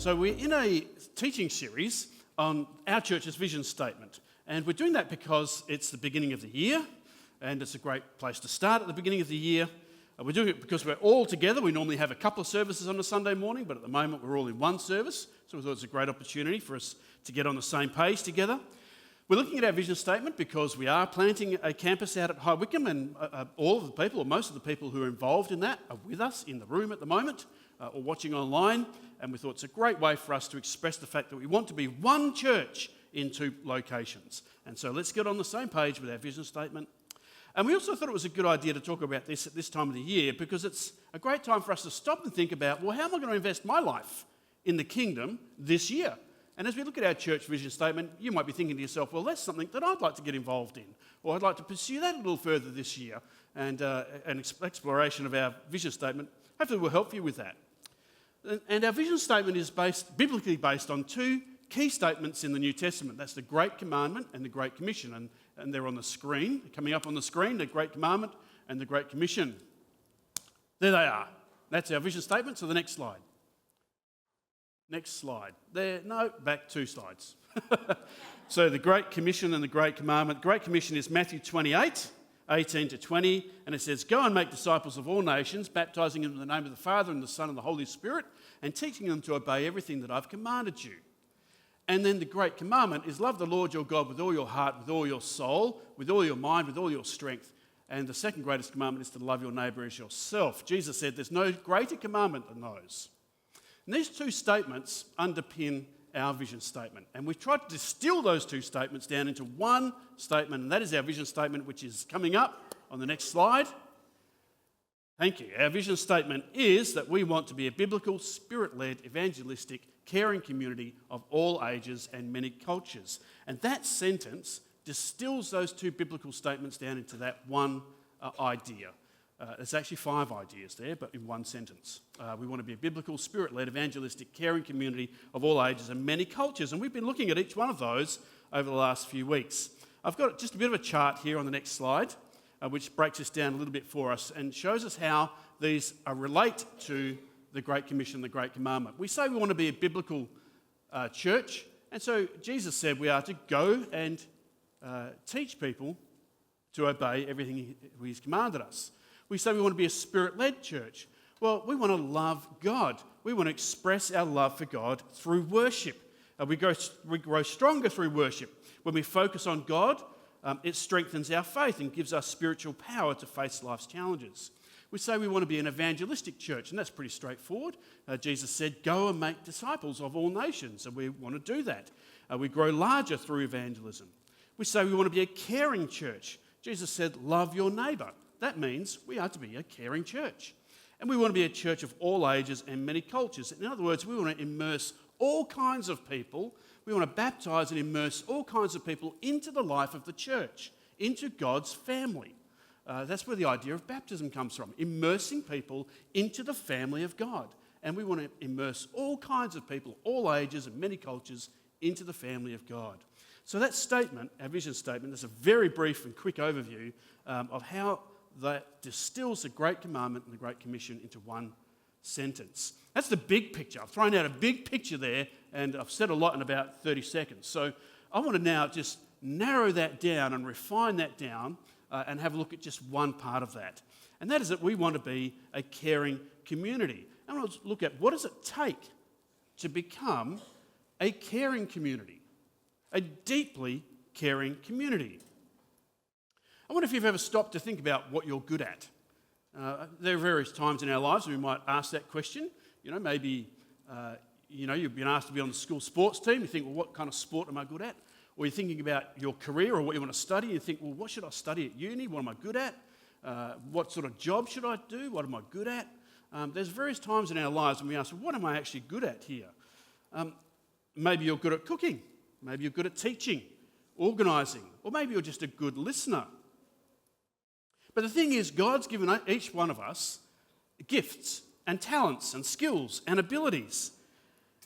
So we're in a teaching series on our church's vision statement. And we're doing that because it's the beginning of the year, and it's a great place to start at the beginning of the year. We're doing it because we're all together. We normally have a couple of services on a Sunday morning, but at the moment we're all in one service. So we thought it's a great opportunity for us to get on the same page together. We're looking at our vision statement because we are planting a campus out at High Wycombe, and all of the people, or most of the people who are involved in that, are with us in the room at the moment or watching online. And we thought it's a great way for us to express the fact that we want to be one church in two locations. And so let's get on the same page with our vision statement. And we also thought it was a good idea to talk about this at this time of the year because it's a great time for us to stop and think about, well, how am I going to invest my life in the kingdom this year? And as we look at our church vision statement, you might be thinking to yourself, well, that's something that I'd like to get involved in, or I'd like to pursue that a little further this year. And an exploration of our vision statement hopefully will help you with that. And our vision statement is biblically based on two key statements in the New Testament. That's the Great Commandment and the Great Commission. And they're on the screen, coming up on the screen, the Great Commandment and the Great Commission. There they are. That's our vision statement. So the next slide. Next slide. Back 2 slides. So the Great Commission and the Great Commandment. The Great Commission is Matthew 28, 18 to 20, and it says, "Go and make disciples of all nations, baptizing them in the name of the Father and the Son and the Holy Spirit, and teaching them to obey everything that I've commanded you." And then the Great Commandment is love the Lord your God with all your heart, with all your soul, with all your mind, with all your strength. And the second greatest commandment is to love your neighbour as yourself. Jesus said there's no greater commandment than those. And these two statements underpin our vision statement. And we've tried to distill those two statements down into one statement, and that is our vision statement, which is coming up on the next slide. Thank you. Our vision statement is that we want to be a biblical, spirit-led, evangelistic, caring community of all ages and many cultures. And that sentence distills those two biblical statements down into that one idea. There's actually 5 ideas there, but in one sentence. We want to be a biblical, spirit-led, evangelistic, caring community of all ages and many cultures. And we've been looking at each one of those over the last few weeks. I've got just a bit of a chart here on the next slide, which breaks this down a little bit for us and shows us how these relate to the Great Commission, the Great Commandment. We say we want to be a biblical church, and so Jesus said we are to go and teach people to obey everything He's commanded us. We say we want to be a spirit-led church. Well, we want to love God. We want to express our love for God through worship. We grow stronger through worship. When we focus on God, it strengthens our faith and gives us spiritual power to face life's challenges. We say we want to be an evangelistic church, and that's pretty straightforward. Jesus said, go and make disciples of all nations, and we want to do that. We grow larger through evangelism. We say we want to be a caring church. Jesus said, love your neighbour. That means we are to be a caring church. And we want to be a church of all ages and many cultures. In other words, we want to immerse all kinds of people. We want to baptise and immerse all kinds of people into the life of the church, into God's family. That's where the idea of baptism comes from, immersing people into the family of God. And we want to immerse all kinds of people, all ages and many cultures, into the family of God. So that statement, our vision statement, is a very brief and quick overview of how that distills the Great Commandment and the Great Commission into one sentence. That's the big picture. I've thrown out a big picture there, and I've said a lot in about 30 seconds. So I want to now just narrow that down and refine that down and have a look at just one part of that. And that is that we want to be a caring community. I want to look at what does it take to become a caring community, a deeply caring community. I wonder if you've ever stopped to think about what you're good at. There are various times in our lives when we might ask that question. Maybe you've been asked to be on the school sports team. You think, well, what kind of sport am I good at? Or you're thinking about your career or what you want to study. You think, well, what should I study at uni? What am I good at? What sort of job should I do? What am I good at? There's various times in our lives when we ask, well, what am I actually good at here? Maybe you're good at cooking. Maybe you're good at teaching, organising, or maybe you're just a good listener. But the thing is, God's given each one of us gifts and talents and skills and abilities.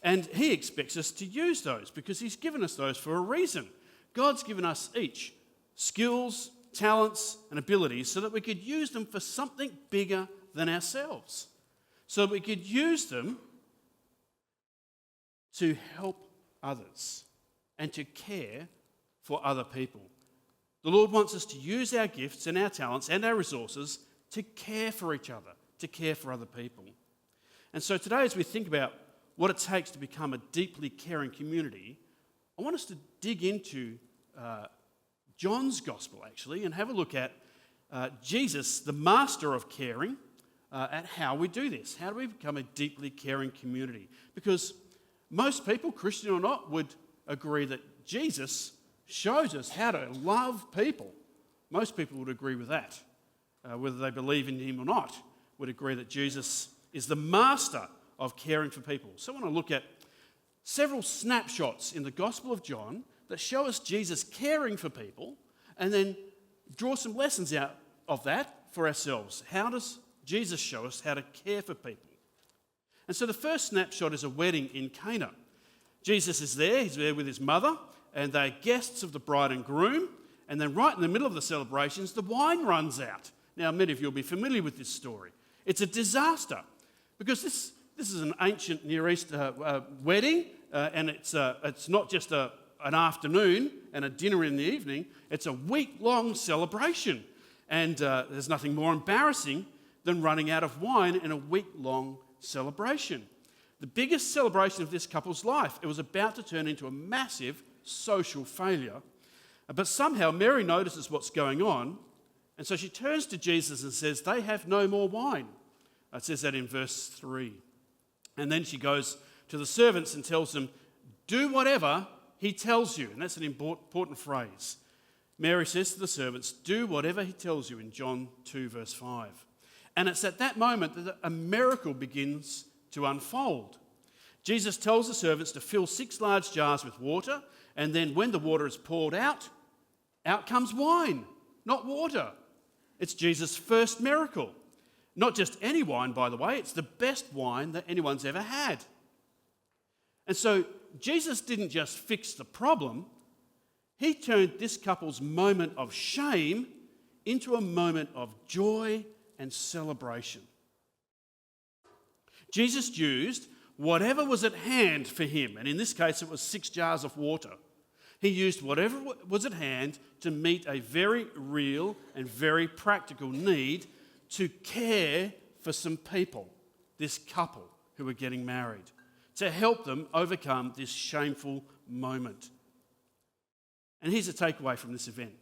And He expects us to use those because He's given us those for a reason. God's given us each skills, talents, and abilities so that we could use them for something bigger than ourselves. So that we could use them to help others and to care for other people. The Lord wants us to use our gifts and our talents and our resources to care for each other, to care for other people. And so today, as we think about what it takes to become a deeply caring community, I want us to dig into John's Gospel, actually, and have a look at Jesus, the master of caring, at how we do this. How do we become a deeply caring community? Because most people, Christian or not, would agree that Jesus shows us how to love people. Most people would agree with that. Whether they believe in him or not, would agree that Jesus is the master of caring for people. So I want to look at several snapshots in the Gospel of John that show us Jesus caring for people, and then draw some lessons out of that for ourselves. How does Jesus show us how to care for people? And so the first snapshot is a wedding in Cana. Jesus is there, he's there with his mother, and they're guests of the bride and groom, and then right in the middle of the celebrations, the wine runs out. Now, many of you will be familiar with this story. It's a disaster, because this is an ancient Near East wedding, and it's not just an afternoon and a dinner in the evening. It's a week-long celebration, and there's nothing more embarrassing than running out of wine in a week-long celebration. The biggest celebration of this couple's life. It was about to turn into a massive social failure, but somehow Mary notices what's going on, and so she turns to Jesus and says, "They have no more wine." It says that in verse 3. And then she goes to the servants and tells them, "Do whatever he tells you." And that's an important phrase. Mary says to the servants, "Do whatever he tells you," in John 2, verse 5. And it's at that moment that a miracle begins to unfold. Jesus tells the servants to fill 6 large jars with water, and then when the water is poured out, out comes wine, not water. It's Jesus' first miracle. Not just any wine, by the way, it's the best wine that anyone's ever had. And so Jesus didn't just fix the problem, he turned this couple's moment of shame into a moment of joy and celebration. Jesus used whatever was at hand for him, and in this case it was 6 jars of water. He used whatever was at hand to meet a very real and very practical need to care for some people, this couple who were getting married, to help them overcome this shameful moment. And here's a takeaway from this event.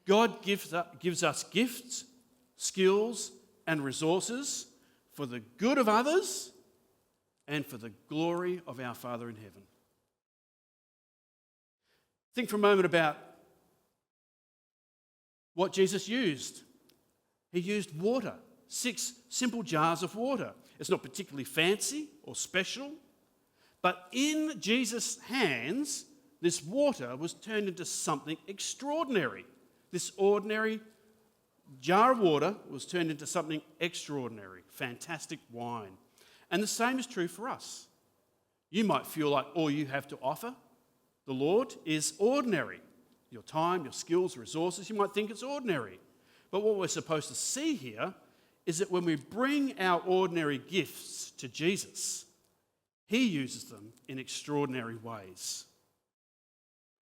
God gives us gifts, skills, and resources for the good of others and for the glory of our Father in heaven. Think for a moment about what Jesus used. He used water, 6 simple jars of water. It's not particularly fancy or special, but in Jesus' hands, this water was turned into something extraordinary. This ordinary jar of water was turned into something extraordinary, fantastic wine. And the same is true for us. You might feel like all you have to offer the Lord is ordinary. Your time, your skills, resources, you might think it's ordinary. But what we're supposed to see here is that when we bring our ordinary gifts to Jesus, he uses them in extraordinary ways.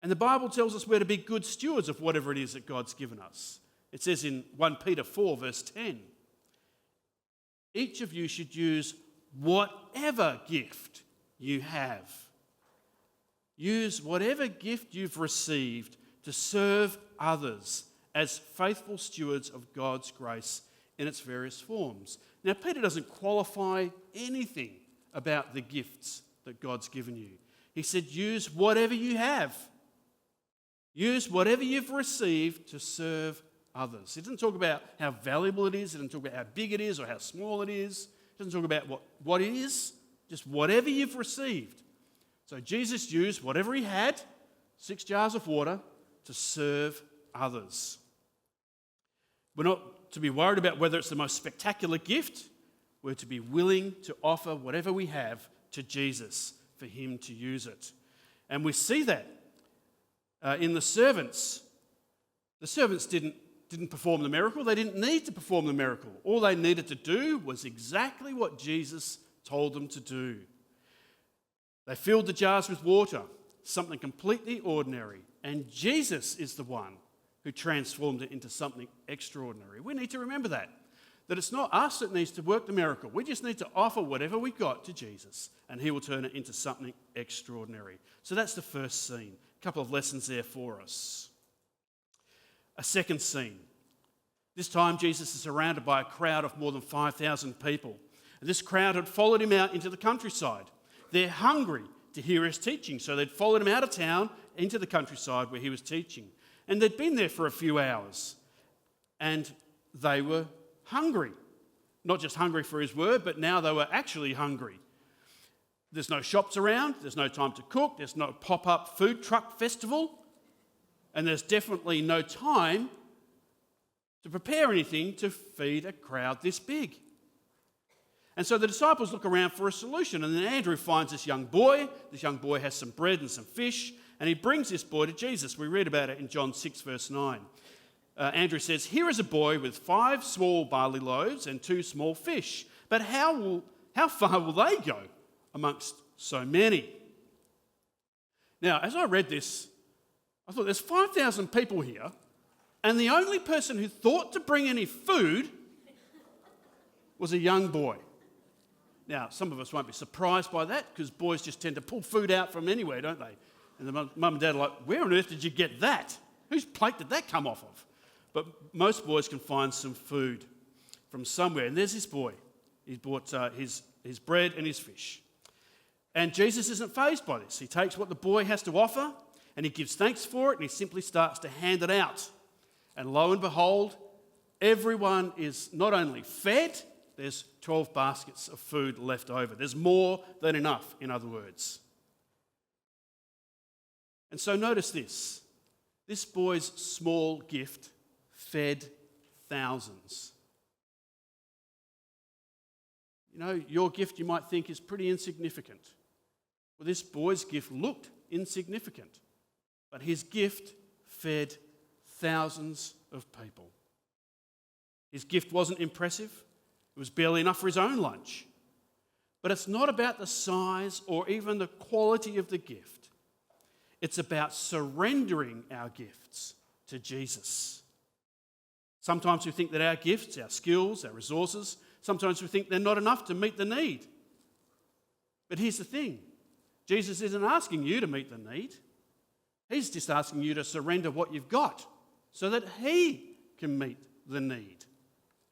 And the Bible tells us we're to be good stewards of whatever it is that God's given us. It says in 1 Peter 4, verse 10, each of you should use whatever gift you have. Use whatever gift you've received to serve others as faithful stewards of God's grace in its various forms. Now, Peter doesn't qualify anything about the gifts that God's given you. He said, use whatever you have. Use whatever you've received to serve others. He doesn't talk about how valuable it is. He doesn't talk about how big it is or how small it is. He doesn't talk about what it is. Just whatever you've received. So Jesus used whatever he had, 6 jars of water, to serve others. We're not to be worried about whether it's the most spectacular gift. We're to be willing to offer whatever we have to Jesus for him to use it. And we see that in the servants. The servants didn't perform the miracle. They didn't need to perform the miracle. All they needed to do was exactly what Jesus told them to do. They filled the jars with water, something completely ordinary. And Jesus is the one who transformed it into something extraordinary. We need to remember that it's not us that needs to work the miracle. We just need to offer whatever we got to Jesus, and he will turn it into something extraordinary. So that's the first scene. A couple of lessons there for us. A second scene. This time Jesus is surrounded by a crowd of more than 5,000 people. And this crowd had followed him out into the countryside. They're hungry to hear his teaching, so they'd followed him out of town into the countryside where he was teaching. And they'd been there for a few hours, and they were hungry. Not just hungry for his word, but now they were actually hungry. There's no shops around, there's no time to cook, there's no pop-up food truck festival, and there's definitely no time to prepare anything to feed a crowd this big. And so the disciples look around for a solution, and then Andrew finds this young boy. This young boy has some bread and some fish, and he brings this boy to Jesus. We read about it in John 6, verse 9. Andrew says, "Here is a boy with 5 small barley loaves and 2 small fish. But how far will they go amongst so many?" Now, as I read this, I thought there's 5,000 people here, and the only person who thought to bring any food was a young boy. Now, some of us won't be surprised by that, because boys just tend to pull food out from anywhere, don't they? And the mum and dad are like, "Where on earth did you get that? Whose plate did that come off of?" But most boys can find some food from somewhere. And there's this boy. He bought his bread and his fish. And Jesus isn't fazed by this. He takes what the boy has to offer, and he gives thanks for it, and he simply starts to hand it out. And lo and behold, everyone is not only fed, there's 12 baskets of food left over. There's more than enough, in other words. And so notice this. This boy's small gift fed thousands. You know, your gift you might think is pretty insignificant. Well, this boy's gift looked insignificant, but his gift fed thousands of people. His gift wasn't impressive. It was barely enough for his own lunch. But it's not about the size or even the quality of the gift. It's about surrendering our gifts to Jesus. Sometimes we think that our gifts, our skills, our resources, sometimes we think they're not enough to meet the need. But here's the thing. Jesus isn't asking you to meet the need. He's just asking you to surrender what you've got so that he can meet the need.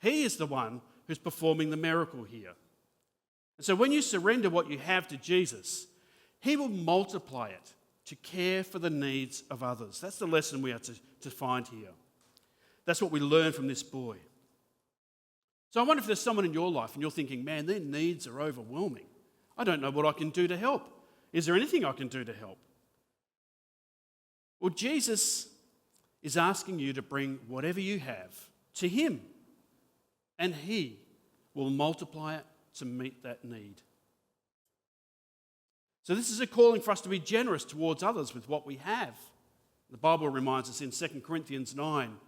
He is the one who's performing the miracle here. And so when you surrender what you have to Jesus, he will multiply it to care for the needs of others. That's the lesson we are to find here. That's what we learn from this boy. So I wonder if there's someone in your life and you're thinking, man, their needs are overwhelming. I don't know what I can do to help. Is there anything I can do to help? Well, Jesus is asking you to bring whatever you have to him, and he will multiply it to meet that need. So this is a calling for us to be generous towards others with what we have. The Bible reminds us in 2 Corinthians 9,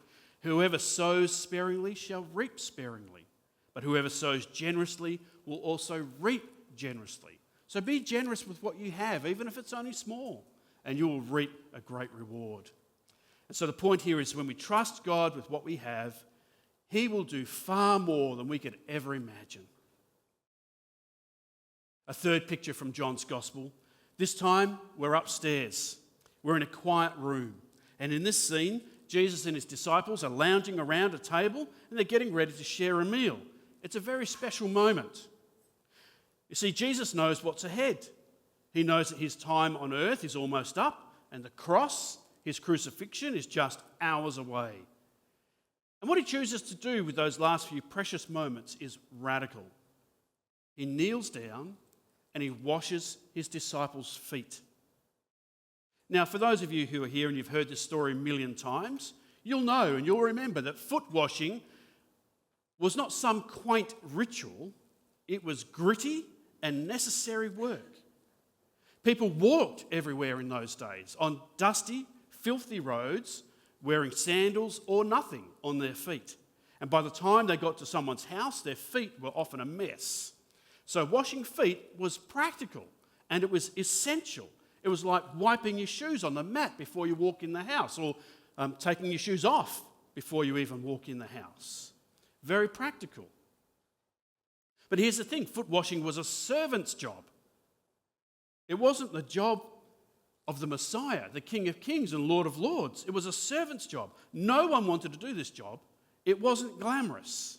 "Whoever sows sparingly shall reap sparingly, but whoever sows generously will also reap generously." So be generous with what you have, even if it's only small, and you will reap a great reward. And so the point here is when we trust God with what we have, he will do far more than we could ever imagine. A third picture from John's Gospel. This time we're upstairs. We're in a quiet room. And in this scene, Jesus and his disciples are lounging around a table and they're getting ready to share a meal. It's a very special moment. You see, Jesus knows what's ahead. He knows that his time on earth is almost up, and the cross, his crucifixion, is just hours away. And what he chooses to do with those last few precious moments is radical. He kneels down and he washes his disciples' feet. Now, for those of you who are here and you've heard this story a million times, you'll know and you'll remember that foot washing was not some quaint ritual. It was gritty and necessary work. People walked everywhere in those days on dusty, filthy roads, wearing sandals or nothing on their feet. And by the time they got to someone's house, their feet were often a mess. So washing feet was practical and it was essential. It was like wiping your shoes on the mat before you walk in the house, or taking your shoes off before you even walk in the house. Very practical. But here's the thing, foot washing was a servant's job. It wasn't the job of the Messiah, the King of Kings and Lord of Lords. It was a servant's job. No one wanted to do this job. It wasn't glamorous.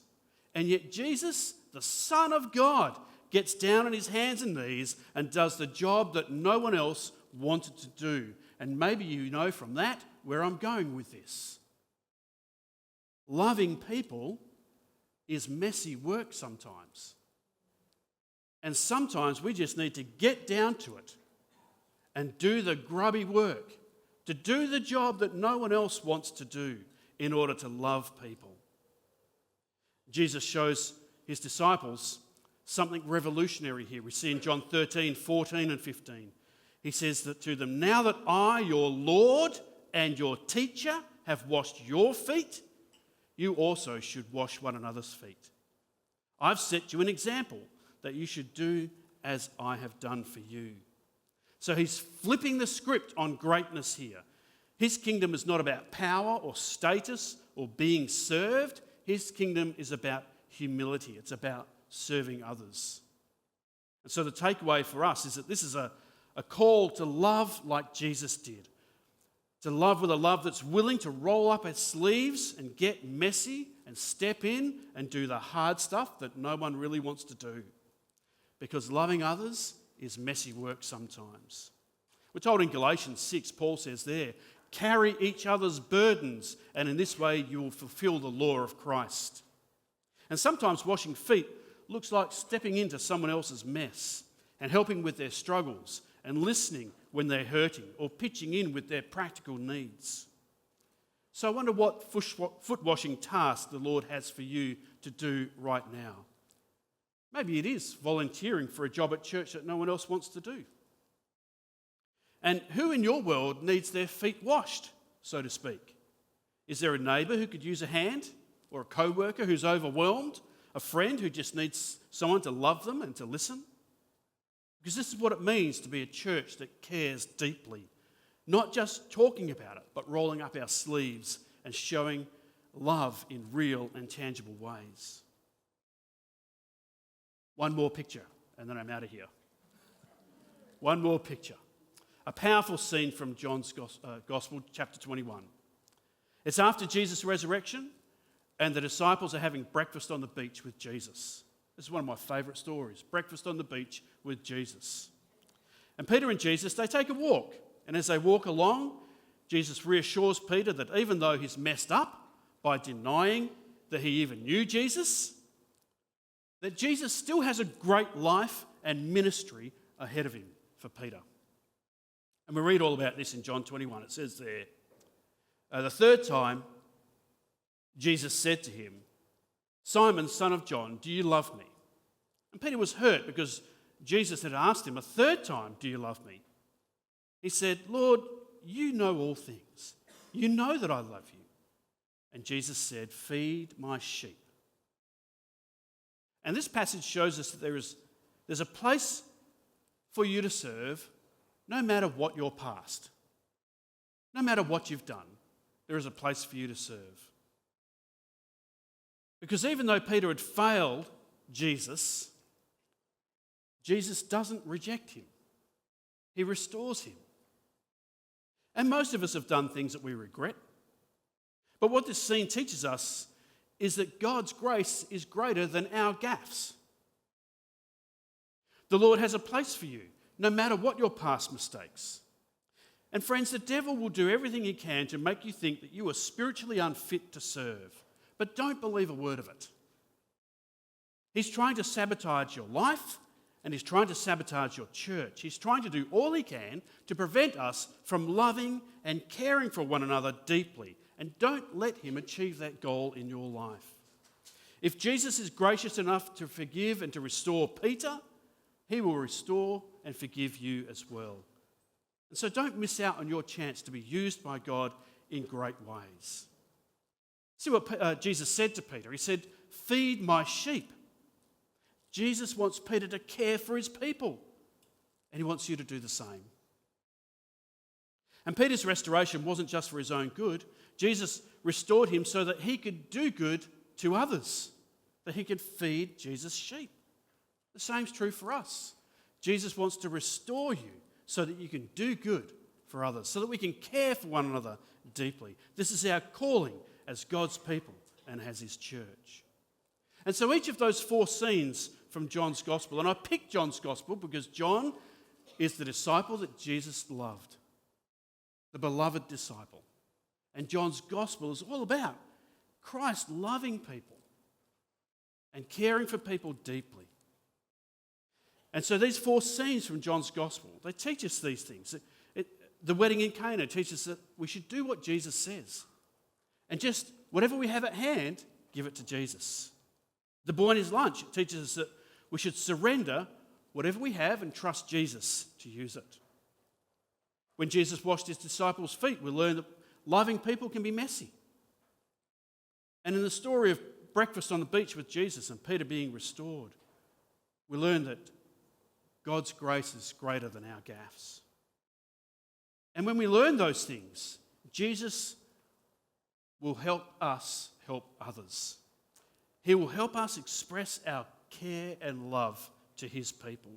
And yet Jesus, the Son of God, gets down on his hands and knees and does the job that no one else wanted to do. And maybe you know from that where I'm going with this. Loving people is messy work sometimes. And sometimes we just need to get down to it and do the grubby work, to do the job that no one else wants to do in order to love people. Jesus shows his disciples something revolutionary here. We see in John 13, 14 and 15. He says that to them, "Now that I, your Lord and your teacher, have washed your feet, you also should wash one another's feet. I've set you an example that you should do as I have done for you." So he's flipping the script on greatness here. His kingdom is not about power or status or being served. His kingdom is about humility. It's about serving others. And so the takeaway for us is that this is a call to love like Jesus did. To love with a love that's willing to roll up its sleeves and get messy and step in and do the hard stuff that no one really wants to do. Because loving others is messy work sometimes. We're told in Galatians 6, Paul says there, "Carry each other's burdens, and in this way you will fulfill the law of Christ." And sometimes washing feet looks like stepping into someone else's mess and helping with their struggles and listening when they're hurting or pitching in with their practical needs. So I wonder what foot washing task the Lord has for you to do right now. Maybe it is volunteering for a job at church that no one else wants to do. And who in your world needs their feet washed, so to speak? Is there a neighbour who could use a hand? Or a co-worker who's overwhelmed? A friend who just needs someone to love them and to listen? Because this is what it means to be a church that cares deeply. Not just talking about it, but rolling up our sleeves and showing love in real and tangible ways. One more picture, and then I'm out of here. One more picture. A powerful scene from John's Gospel, chapter 21. It's after Jesus' resurrection, and the disciples are having breakfast on the beach with Jesus. This is one of my favourite stories, breakfast on the beach with Jesus. And Peter and Jesus, they take a walk. And as they walk along, Jesus reassures Peter that even though he's messed up by denying that he even knew Jesus, that Jesus still has a great life and ministry ahead of him for Peter. And we read all about this in John 21. It says there, the third time, Jesus said to him, "Simon, son of John, do you love me?" And Peter was hurt because Jesus had asked him a third time, "Do you love me?" He said, "Lord, you know all things. You know that I love you." And Jesus said, "Feed my sheep." And this passage shows us that there's a place for you to serve no matter what your past. No matter what you've done, there is a place for you to serve. Because even though Peter had failed Jesus, Jesus doesn't reject him. He restores him. And most of us have done things that we regret. But what this scene teaches us is that God's grace is greater than our gaffes. The Lord has a place for you, no matter what your past mistakes. And friends, the devil will do everything he can to make you think that you are spiritually unfit to serve. But don't believe a word of it. He's trying to sabotage your life, and he's trying to sabotage your church. He's trying to do all he can to prevent us from loving and caring for one another deeply. And don't let him achieve that goal in your life. If Jesus is gracious enough to forgive and to restore Peter, he will restore and forgive you as well. And so don't miss out on your chance to be used by God in great ways. See what Jesus said to Peter. He said, "Feed my sheep." Jesus wants Peter to care for his people. And he wants you to do the same. And Peter's restoration wasn't just for his own good. Jesus restored him so that he could do good to others, that he could feed Jesus' sheep. The same's true for us. Jesus wants to restore you so that you can do good for others, so that we can care for one another deeply. This is our calling as God's people and as his church. And so each of those 4 scenes from John's Gospel, and I picked John's Gospel because John is the disciple that Jesus loved, the beloved disciple. And John's Gospel is all about Christ loving people and caring for people deeply. And so these 4 scenes from John's Gospel, they teach us these things. The wedding in Cana teaches us that we should do what Jesus says. And just whatever we have at hand, give it to Jesus. The boy and his lunch teaches us that we should surrender whatever we have and trust Jesus to use it. When Jesus washed his disciples' feet, we learn that loving people can be messy. And in the story of breakfast on the beach with Jesus and Peter being restored, we learn that God's grace is greater than our gaffes. And when we learn those things, Jesus will help us help others. He will help us express our care and love to his people.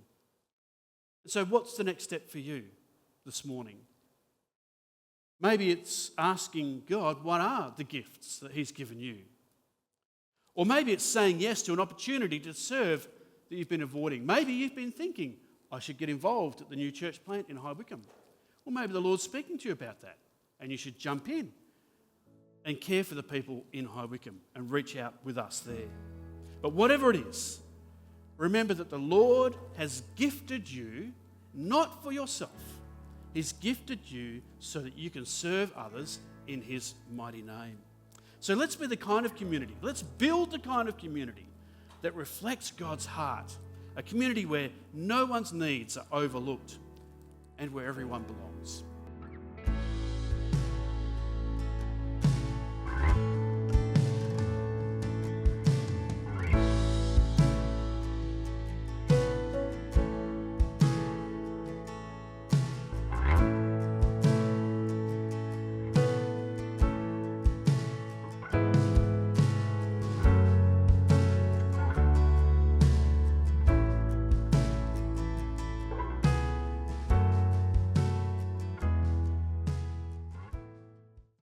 So what's the next step for you this morning? Maybe it's asking God, what are the gifts that he's given you? Or maybe it's saying yes to an opportunity to serve that you've been avoiding. Maybe you've been thinking, I should get involved at the new church plant in High Wycombe. Or maybe the Lord's speaking to you about that and you should jump in and care for the people in High Wycombe and reach out with us there. But whatever it is, remember that the Lord has gifted you not for yourself. He's gifted you so that you can serve others in his mighty name. So let's be the kind of community, let's build the kind of community that reflects God's heart, a community where no one's needs are overlooked and where everyone belongs.